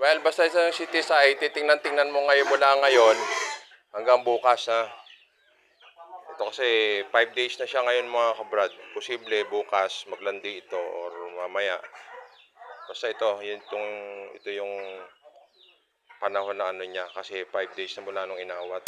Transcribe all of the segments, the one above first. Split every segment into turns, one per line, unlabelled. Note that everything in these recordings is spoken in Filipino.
Well, basta sa city side, titingnan-tingnan mo ngayon mula ngayon hanggang bukas na. Ito kasi 5 days na siya ngayon mga kabrad. Posible bukas maglandi ito or mamaya. Basta ito yung panahon na ano niya kasi 5 days na mula nung inawat.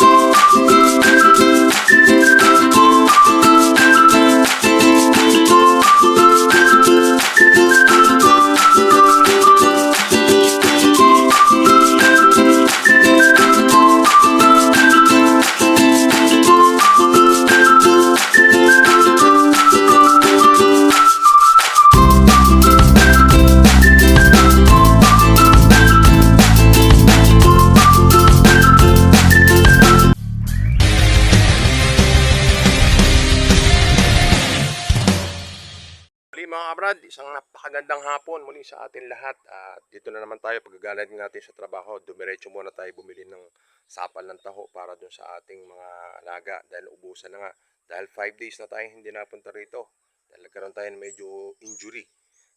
Mga kabrad, isang napakagandang hapon muli sa atin lahat. At dito na naman tayo, pagagalan natin sa trabaho. Dumiretso muna tayo bumili ng sapal ng taho para dun sa ating mga alaga dahil ubusan na nga. Dahil 5 days na tayo hindi napunta rito. Dahil nagkaroon tayo ng medyo injury.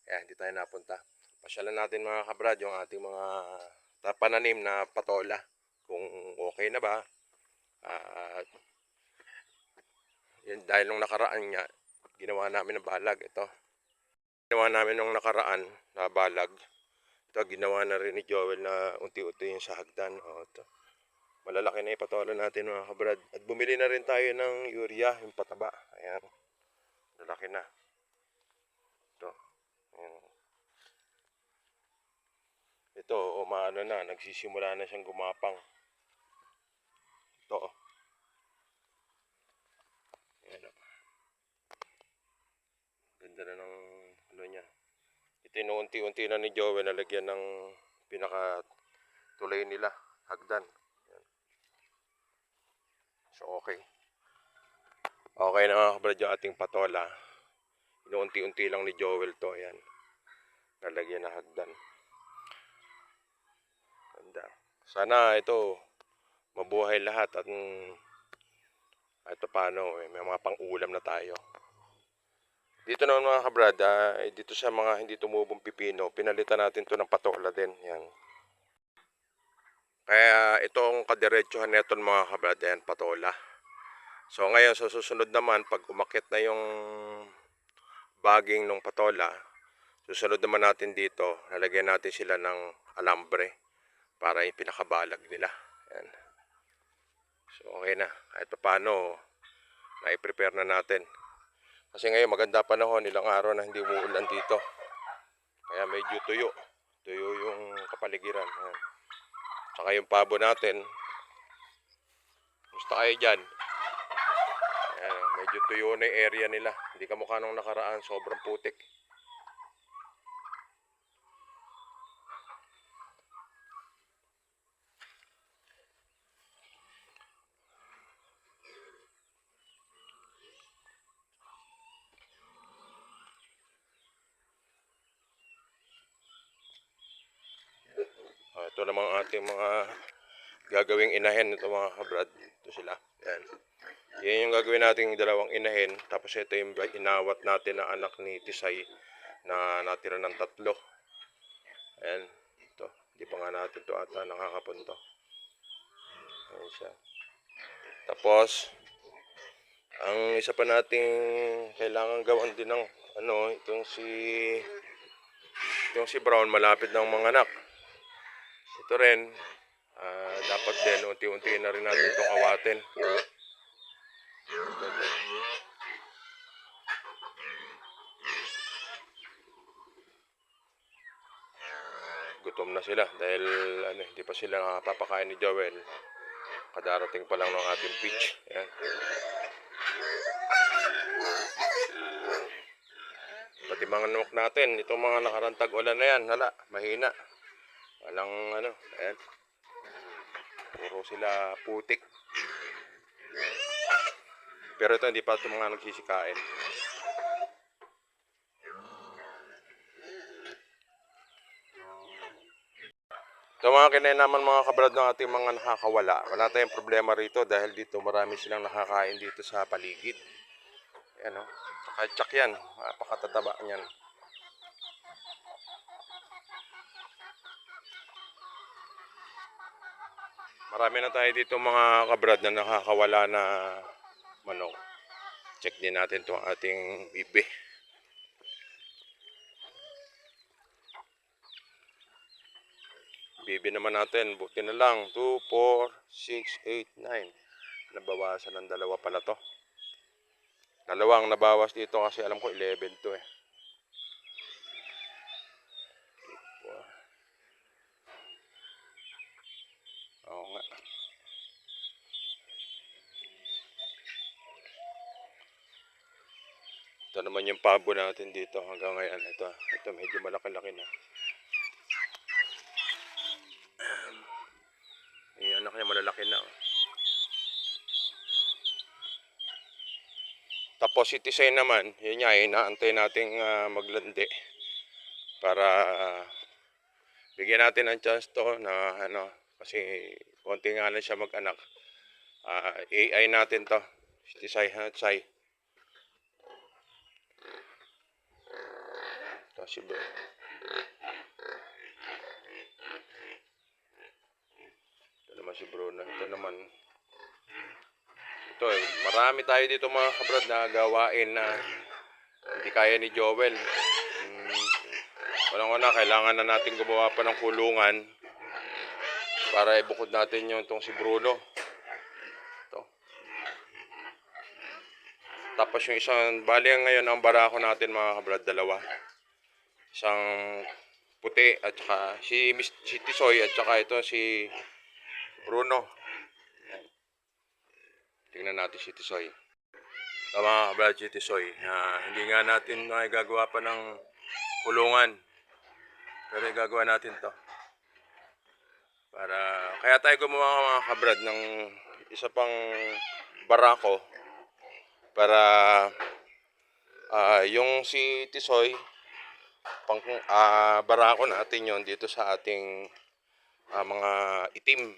Kaya hindi tayo napunta. Pasyalan natin mga kabrad yung ating mga pananim na patola. Kung okay na ba. At yun, dahil nung nakaraan niya, ginawa namin ng balag ito. Ginawa namin nung nakaraan na balag. Ito, ginawa na rin ni Joel na unti-unti yung sa hagdan. O, ito. Malalaki na yung patola natin mga kabrad. At bumili na rin tayo ng urea, yung pataba. Ayan. Malalaki na. Ito. Ayan. Ito, umaano na. Nagsisimula na siyang gumapang. Ito. Ayan. Ganda na ng ano niya. Ito yung unti-unti na ni Joel nalagyan ng pinaka-tulay nila. Hagdan. Ayan. So, okay. Okay na mga kabrad yung ating patola. Inuunti-unti lang ni Joel to. Ayan. Nalagyan na hagdan. Ganda. Sana ito mabuhay lahat at ito paano may mga pang-ulam na tayo. Dito naman mga kabrad, dito sa mga hindi tumubong pipino, pinalitan natin to ng patola din. Yan. Kaya itong kadiretsuhan neton mga kabrad, yan, patola. So ngayon sa susunod naman, pag umakit na yung baging ng patola, susunod naman natin dito, lalagyan natin sila ng alambre para yung pinakabalag nila. Yan. So okay na, kahit paano, na-prepare na natin. Kasi ngayon maganda panahon, ilang araw na hindi umuulan dito. Kaya medyo tuyo. Tuyo yung kapaligiran. Ayan. Saka yung pabo natin. Gusto kayo dyan. Ayan, medyo tuyo na yung area nila. Hindi kamukha nung nakaraan, sobrang putik. Ito namang ating mga gagawing inahin ito mga kabrad. Ito sila. Yan. Yan yung gagawin nating dalawang inahin. Tapos ito yung inawat natin na anak ni Tisay na natira ng 3. Ayan. Ito. Hindi pa nga natin ito ata nakakapunto. Ayan siya. Tapos, ang isa pa nating kailangan gawan din ng itong si Brown malapit ng mga anak. Ito rin, dapat din unti-unti na rin natin itong awatin. Gutom na sila dahil hindi pa sila nakapapakain ni Joel. Kadarating pa lang ng ating pitch. Ayan. Pati mga manok natin, itong mga nakarantag ulan na yan, hala, mahina. Walang ayan. Puro sila putik. Pero ito hindi pa ito mga nagsisikain. So mga kinainaman mga kabrad ng ating mga nakakawala, wala tayong problema rito dahil dito marami silang nakakain dito sa paligid. Ayan o, tsak yan, napakatataba niyan. Marami na tayo dito mga kabrad na nakakawala na manok. Check din natin itong ating bibi. Bibi naman natin, buti na lang. 2, 4, 6, 8, 9. Nabawasan ng dalawa pala to. Dalawang nabawas dito kasi alam ko 11 to eh. Oo nga. Ito naman yung pabo natin dito hanggang ngayon. Ito medyo malaki-laki na. Yung anak niya malalaki na. Tapos si Tisay naman, yun nga, inaantay nating maglandi para bigyan natin ng chance to na kasi konti nga lang siya mag-anak. AI natin to, si Tisay Hatsay. Ito si Bro. Ito naman si Bruno. Ito naman. Ito marami tayo dito mga kabrad na gawain na hindi kaya ni Joel. Walang kailangan na natin gumawa pa ng kulungan para ibukod natin yung itong si Bruno. Ito. Tapos yung isang, bali ngayon ang barako natin mga kabrad, dalawa. Isang puti at saka si Tisoy at saka ito si Bruno. Tingnan natin si Tisoy. Mga kabrad, si Tisoy. Hindi nga natin gagawa pa ng kulungan. Pero gagawa natin to. Kaya tayo gumawa mga kabrad ng isa pang barako para yung si Tisoy pang barako natin yon dito sa ating mga itim.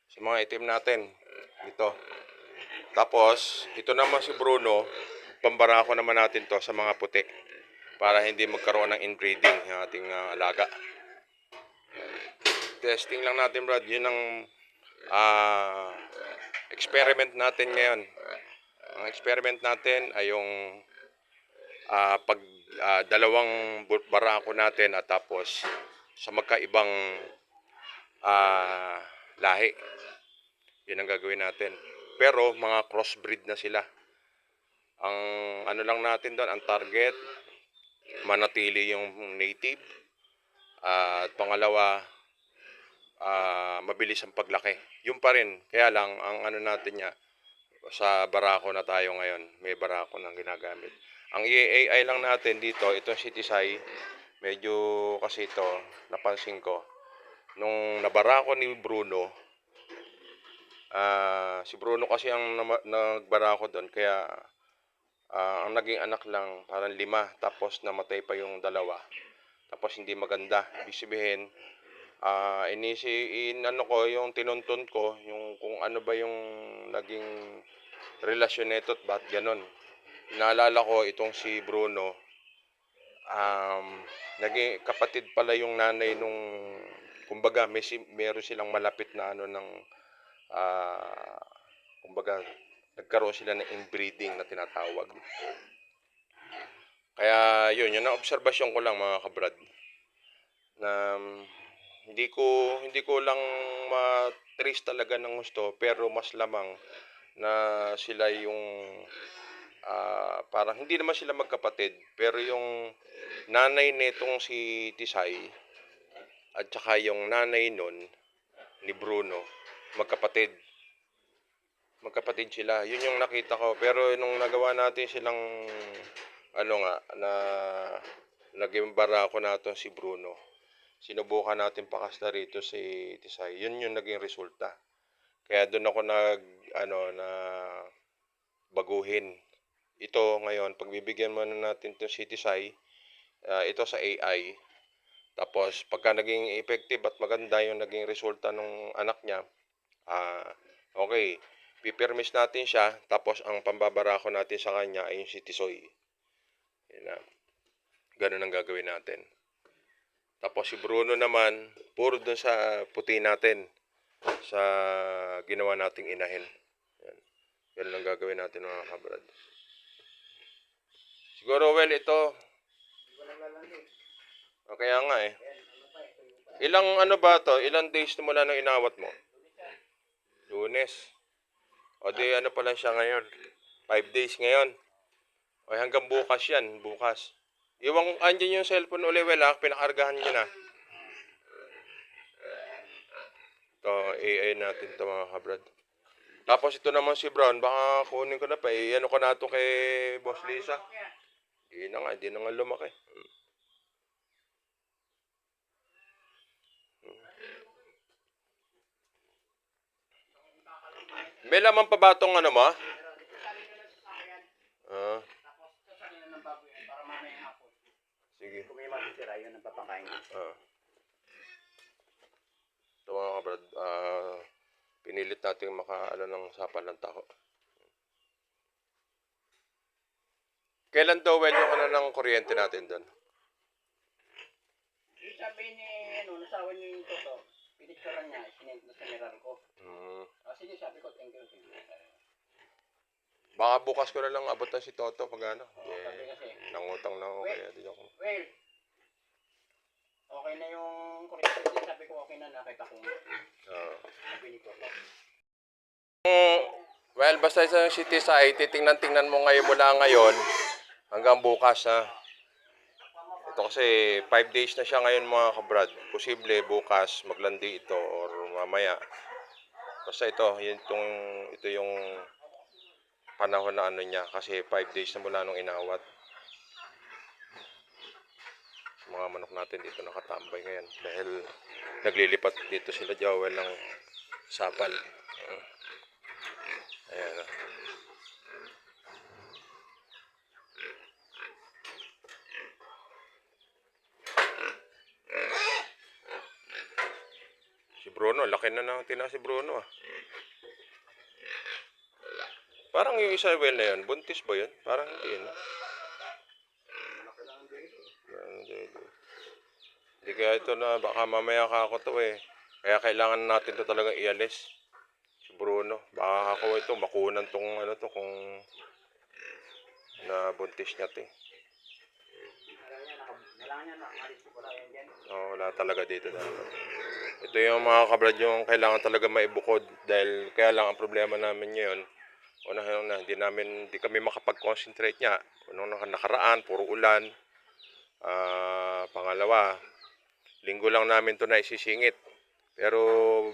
Sa mga itim natin dito. Tapos ito naman si Bruno, pambarako naman natin to sa mga puti para hindi magkaroon ng inbreeding yung ating alaga. Testing lang natin, Brad. Yun ang experiment natin ngayon. Ang experiment natin ay yung pag dalawang barako natin at tapos sa magkaibang lahi. Yun ang gagawin natin. Pero mga crossbreed na sila. Ang ano lang natin doon, ang target, manatili yung native. At pangalawa, mabilis ang paglaki. Yun pa rin. Kaya lang, ang ano natin niya, sa barako na tayo ngayon, may barako nang ginagamit. Ang AI lang natin dito, itong si Tisay, medyo kasi ito, napansin ko, nung nabarako ni Bruno, si Bruno kasi ang nagbarako doon, kaya ang naging anak lang, parang 5, tapos namatay pa yung 2. Tapos hindi maganda. Ibig sabihin, inano ko, yung tinuntun ko, yung kung ano ba yung naging relasyon nito at ba't ganon. Naalala ko itong si Bruno, naging kapatid pala yung nanay nung, kumbaga meron silang malapit na ano ng, kumbaga nagkaroon sila ng inbreeding na tinatawag. Kaya yun ang obserbasyon ko lang mga kabrad, na hindi ko lang ma-trace talaga ng gusto, pero mas lamang na sila yung parang hindi naman sila magkapatid, pero yung nanay nitong si Tisay at saka yung nanay nun ni Bruno, magkapatid sila. Yun yung nakita ko, pero nung nagawa natin silang na naging barako natin si Bruno, sinubukan natin pakasla rito si Tisay, yun yung naging resulta. Kaya doon ako na baguhin. Ito ngayon, pagbibigyan mo na natin to si Tisay, ito sa AI. Tapos pagka naging effective at maganda yung naging resulta ng anak niya, okay, pipirmis natin siya, tapos ang pambabarako natin sa kanya ay yung si Tisoy. Yan na. Ganun ang gagawin natin. Tapos si Bruno naman, puro dun sa puti natin. sa ginawa nating inahin. Yan. Yan lang gagawin natin mga kabrad. Siguro well ito. O kaya nga eh. Ilang ano ba to? Ilang days na mula nang inawat mo? Lunes. O di ano pala siya ngayon? 5 days ngayon. O hanggang bukas yan. Bukas. Iwang andyan yung cellphone uli. Well ha. Pinakargahan nyo na. Ito, AI natin to mga kabrad. Tapos ito naman si Brown, baka kunin ko na pa. Ano ko na to kay Boss Lisa. Hindi na nga lumaki. May laman pa ba itong ano mo? Ah,
Para mamaya hapon.
sige.
Kung may matitira, yun ang papakain.
Ah. Ito mga kabrad, pinilit natin makaano ng sapal ng taho. Kailan daw well yung ano ng kuryente natin doon?
Sabi ni, nasawa niyo yung toto. Pinicturean niya, sinend na sa mirar ko. Sige, sabi ko, thank you.
Baka bukas ko na lang abutan si Toto pag ano.
Sabi kasi,
Nangutang na ako kaya di ako.
well, okay na yung kuryente. Sabi ko, okay na, nakita ko. Sabi ni Toto.
Well, basta sa city side, titingnan mo ngayon mula ngayon hanggang bukas ha. Ito kasi 5 days na siya ngayon mga kabrad. Posible bukas maglandi ito or mamaya. Basta ito yung panahon na ano niya kasi 5 days na mula nung inawat. Mga manok natin dito nakatambay ngayon dahil naglilipat dito sila Joel ng sapal. Ayan. Si Bruno, laki na ng tina si Bruno ah. Parang yung isa well na yun, buntis ba yun? Parang hindi yun. Hindi kaya ito na, baka mamaya ka ako to eh. Kaya kailangan natin to talaga ialis. Si Bruno, baka ako ito, makunan tong ano to kung na buntis niya to eh. Oo, wala talaga dito dapat. Ito yung mga kabrad yung kailangan talaga maibukod dahil kaya lang ang problema namin ngayon. Hindi kami makapag-concentrate niya. Nakaraan, puro ulan. Pangalawa, linggo lang namin to na isisingit. Pero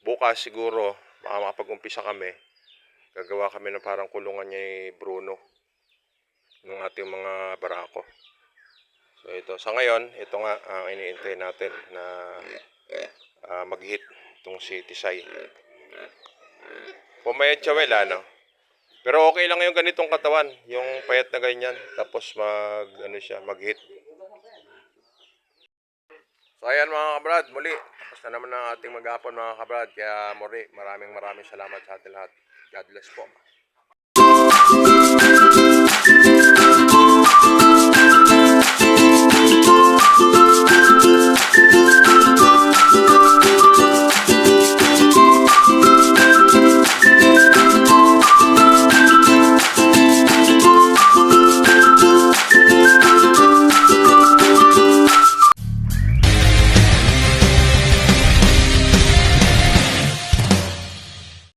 bukas siguro, baka makapag-umpisa kami. Gagawa kami ng parang kulungan niya ni Bruno. Ng ating mga barako. So ito, sa ngayon, ito nga ang iniintay natin na mag-hit itong si Tisay. Pumayat siya wala, no? Pero okay lang yung ganitong katawan, yung payat na ganyan, tapos mag-hit. So ayan mga kabrad, muli, tapos na naman ang ating maghapon mga kabrad, kaya muli, maraming salamat sa ating lahat. God bless po.